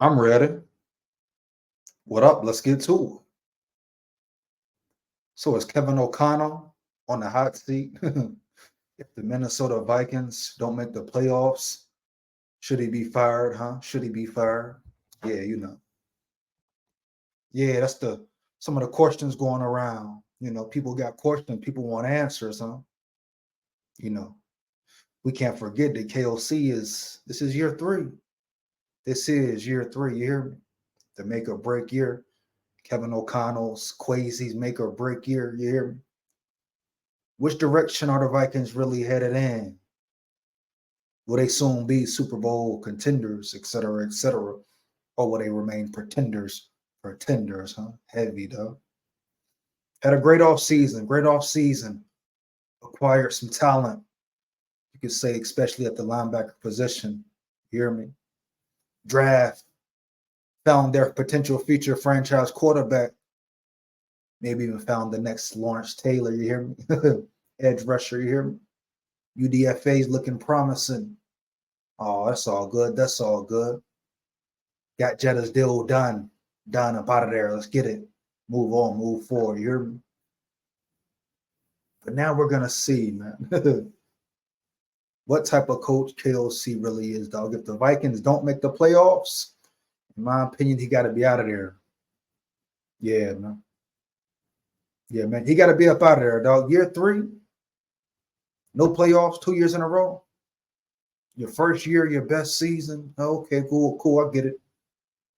I'm ready. What up? Let's get to it. So is Kevin O'Connell on the hot seat? If the Minnesota Vikings don't make the playoffs, should he be fired, huh? Should he be fired? Yeah, Yeah, that's the some of the questions going around. People got questions, people want answers, huh? You know, we can't forget that KOC is this is year three. This is year three. You hear me? The make or break year. Kevin O'Connell's Quasi's make or break year. You hear me? Which direction are the Vikings really headed in? Will they soon be Super Bowl contenders, et cetera, or will they remain pretenders? Pretenders, huh? Heavy though. Had a great off season. Great off season. Acquired some talent. You could say, especially at the linebacker position. You hear me? Draft. Found their potential future franchise quarterback. Maybe even found the next Lawrence Taylor. You hear me? Edge rusher. You hear me? UDFA's looking promising. Oh, that's all good. That's all good. Got Jetta's deal done. Done. Up out of there. Let's get it. Move on. Move forward. You hear me? But now we're going to see, man, what type of coach KOC really is, dog. If the Vikings don't make the playoffs, in my opinion, he got to be out of there. Yeah, man. Yeah, man. He got to be up out of there, dog. Year three, no playoffs, 2 years in a row. Your first year, your best season. Okay, cool. I get it.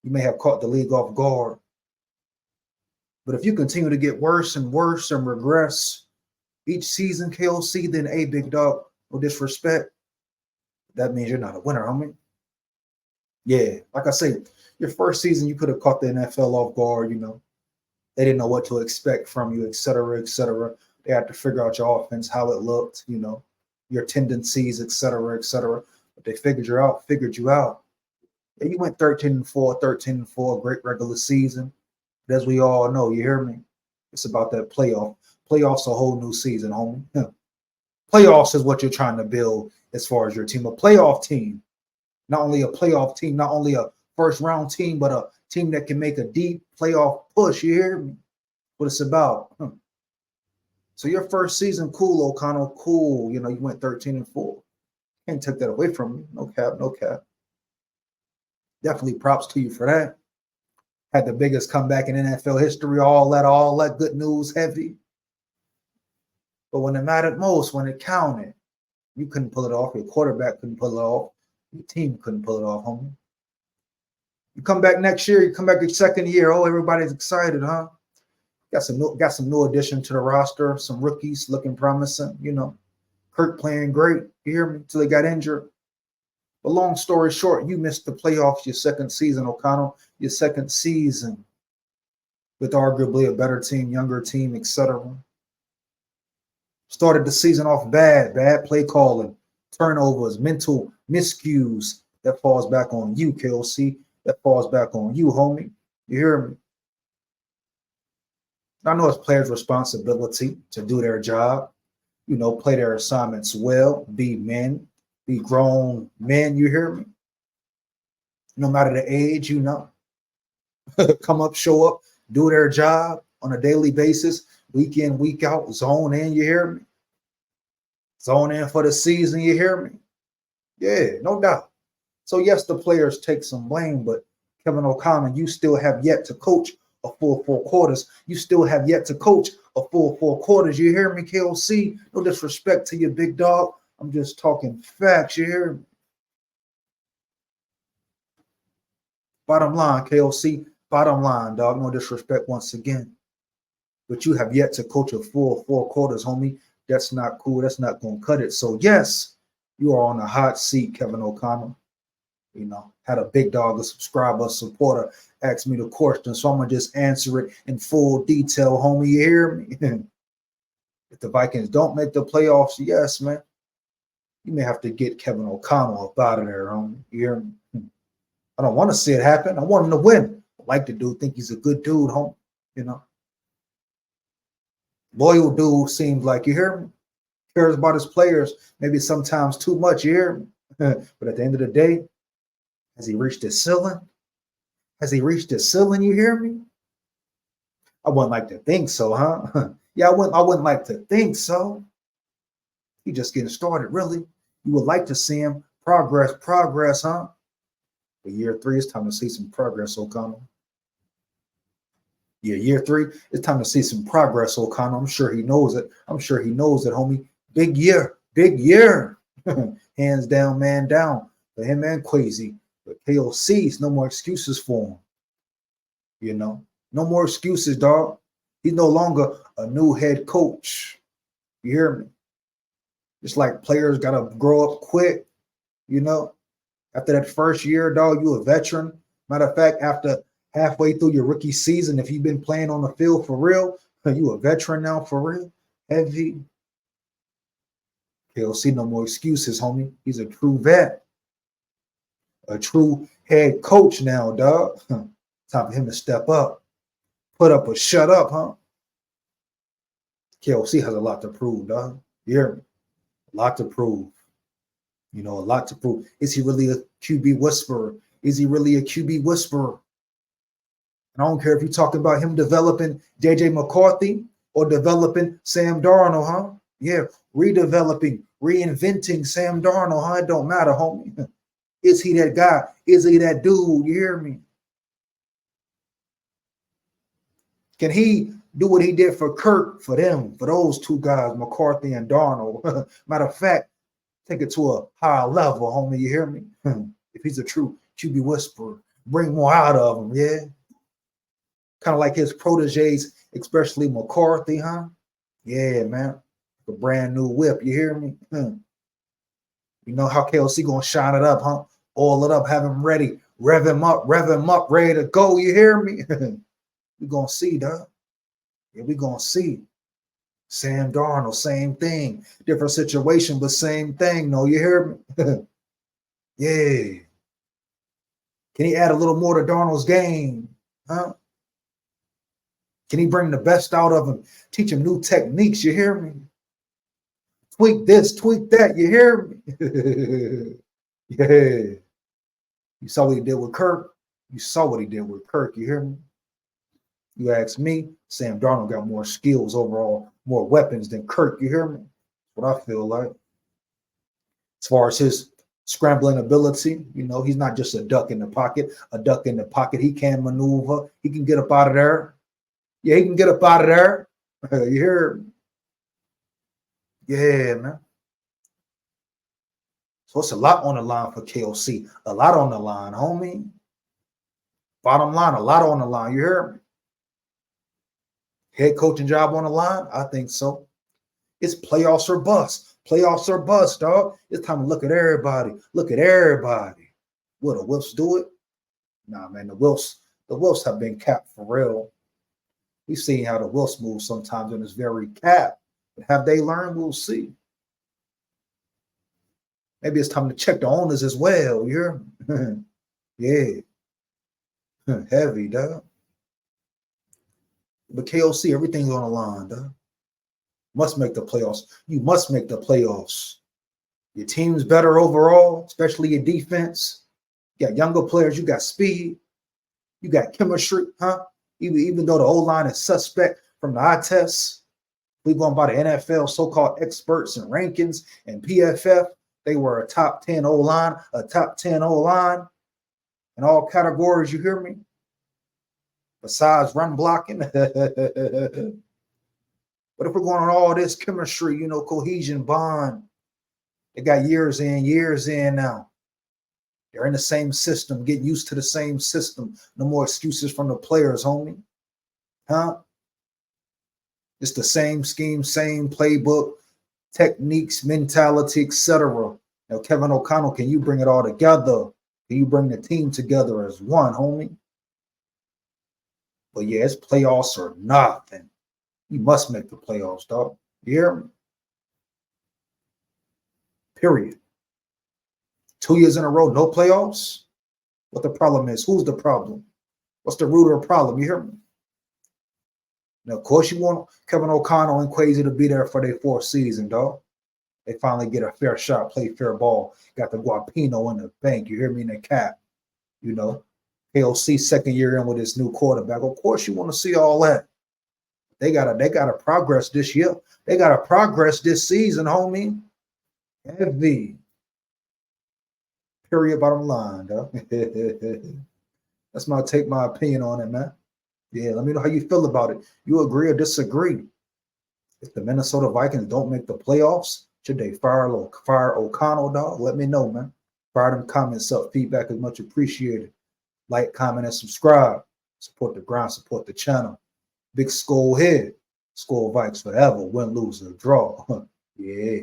You may have caught the league off guard. But if you continue to get worse and worse and regress each season, KOC, then a big dog, no disrespect, that means you're not a winner, homie. Yeah, like I say, your first season, you could have caught the NFL off guard, They didn't know what to expect from you, et cetera, et cetera. They had to figure out your offense, how it looked, your tendencies, et cetera, et cetera. But they figured you out. Yeah, you went 13-4, great regular season. But as we all know, you hear me? It's about that playoff. Playoffs a whole new season, homie. Playoffs is what you're trying to build as far as your team. A playoff team. Not only a playoff team, not only a first round team, but a team that can make a deep playoff push. You hear me? What it's about. So your first season, cool, O'Connell, cool. You went 13-4. Can't take that away from you. No cap, no cap. Definitely props to you for that. Had the biggest comeback in NFL history, all that good news heavy. But when it mattered most, when it counted, you couldn't pull it off. Your quarterback couldn't pull it off. Your team couldn't pull it off, homie. You come back next year, you come back your second year. Oh, everybody's excited, huh? Got some new addition to the roster, some rookies looking promising, Kirk playing great. You hear me? Until they got injured. But long story short, you missed the playoffs your second season, O'Connell. Your second season with arguably a better team, younger team, etc. Started the season off bad play calling, turnovers, mental miscues. That falls back on you, KOC. That falls back on you, homie. You hear me? I know it's players' responsibility to do their job, play their assignments well, be men, be grown men, you hear me? No matter the age, come up, show up, do their job on a daily basis, week in, week out, zone in, you hear me? Zone in for the season, you hear me? Yeah, no doubt. So yes, the players take some blame, but Kevin O'Connell, you still have yet to coach a full 4 quarters. You still have yet to coach a full 4 quarters. You hear me, KOC? No disrespect to your big dog. I'm just talking facts. You hear me? Bottom line, KOC. Bottom line, dog. No disrespect once again. But you have yet to coach a full 4 quarters, homie. That's not cool. That's not going to cut it. So yes, you are on the hot seat, Kevin O'Connell. Had a big dog, a subscriber, a supporter, ask me the question. So I'm going to just answer it in full detail, homie. You hear me? If the Vikings don't make the playoffs, yes, man, you may have to get Kevin O'Connell up out of there, homie. You hear me? I don't want to see it happen. I want him to win. I like the dude, think he's a good dude, homie. Loyal dude seems like, you hear me? Cares about his players, maybe sometimes too much, you hear me? But at the end of the day, has he reached his ceiling? Has he reached his ceiling? You hear me? I wouldn't like to think so, huh? Yeah, I wouldn't like to think so. He just getting started, really. You would like to see him progress, huh? But year three, it's time to see some progress, O'Connell. Yeah, year three, it's time to see some progress, O'Connell. I'm sure he knows it. I'm sure he knows it, homie. Big year, big year. Hands down, man down for him and Quasi. But KOC's no more excuses for him. You know, no more excuses, dog. He's no longer a new head coach. You hear me? It's like players gotta grow up quick. You know, after that first year, dog, you a veteran. Matter of fact, after halfway through your rookie season, if you've been playing on the field for real, you a veteran now for real. Heavy. He'll see no more excuses, homie. He's a true vet, a true head coach now, dog. Time for him to step up, put up or shut up, huh? KLC has a lot to prove, dog. You hear me? A lot to prove. You know, a lot to prove. Is he really a QB whisperer? Is he really a QB whisperer? And I don't care if you're talking about him developing JJ McCarthy or developing Sam Darnold, huh? Yeah, redeveloping, reinventing Sam Darnold, huh? It don't matter, homie. Is he that guy? Is he that dude? You hear me? Can he do what he did for Kirk, for them, for those two guys, McCarthy and Darnold? Matter of fact, take it to a higher level, homie. You hear me? If he's a true QB whisperer, bring more out of him, yeah? Kind of like his proteges, especially McCarthy, huh? Yeah, man. A brand new whip, you hear me? You know how KLC gonna shine it up, huh? Oil it up, have him ready, rev him up, ready to go, you hear me? We gonna see, dog. Yeah, we gonna see. Sam Darnold, same thing. Different situation, but same thing. No, you hear me? Yeah. Can he add a little more to Darnold's game? Huh? Can he bring the best out of him? Teach him new techniques, you hear me? Tweak this, tweak that, you hear me? Yeah. You saw what he did with Kirk. You saw what he did with Kirk, you hear me? You ask me, Sam Darnold got more skills overall, more weapons than Kirk, you hear me? That's what I feel like. As far as his scrambling ability, you know, he's not just a duck in the pocket. A duck in the pocket, he can maneuver. He can get up out of there. Yeah, he can get up out of there. You hear me? Yeah, man. So it's a lot on the line for KOC. A lot on the line, homie. Bottom line, a lot on the line. You hear me? Head coaching job on the line? I think so. It's playoffs or bust. Playoffs or bust, dog. It's time to look at everybody. Look at everybody. Will the Wilfs do it? Nah, man. The Wilfs have been capped for real. We've seen how the Wilfs move sometimes in this very cap. But have they learned? We'll see. Maybe it's time to check the owners as well. You hear? Yeah. Heavy, dog. But KOC, everything's on the line, dog. Must make the playoffs. You must make the playoffs. Your team's better overall, especially your defense. You got younger players. You got speed. You got chemistry, huh? Even though the O-line is suspect from the eye tests, we going by the NFL so-called experts and rankings and PFF. They were a top 10 O-line, a top 10 O-line in all categories. You hear me? Besides run blocking. But if we're going on all this chemistry, you know, cohesion, bond, they got years in now. They're in the same system, getting used to the same system. No more excuses from the players, homie. Huh? It's the same scheme, same playbook, techniques, mentality, etc. Now, Kevin O'Connell, can you bring it all together? Can you bring the team together as one, homie? But yeah, it's playoffs or nothing. You must make the playoffs, dog. You hear me? Period. 2 years in a row, no playoffs? What the problem is? Who's the problem? What's the root of the problem? You hear me? Now, of course, you want Kevin O'Connell and Quasi to be there for their fourth season, dog. They finally get a fair shot, play fair ball. Got the Guapino in the bank. You hear me in the cap, you know? KOC second year in with his new quarterback. Of course, you want to see all that. They gotta progress this year. They gotta progress this season, homie. Heavy. Period. Bottom line, dog. That's my opinion on it, man. Yeah, let me know how you feel about it. You agree or disagree? If the Minnesota Vikings don't make the playoffs, should they fire O'Connell, dog? Let me know, man. Fire them comments up. Feedback is much appreciated. Like, comment, and subscribe. Support the grind, support the channel. Big Skull head. Skull Vikes forever. Win, lose, or draw. Yeah.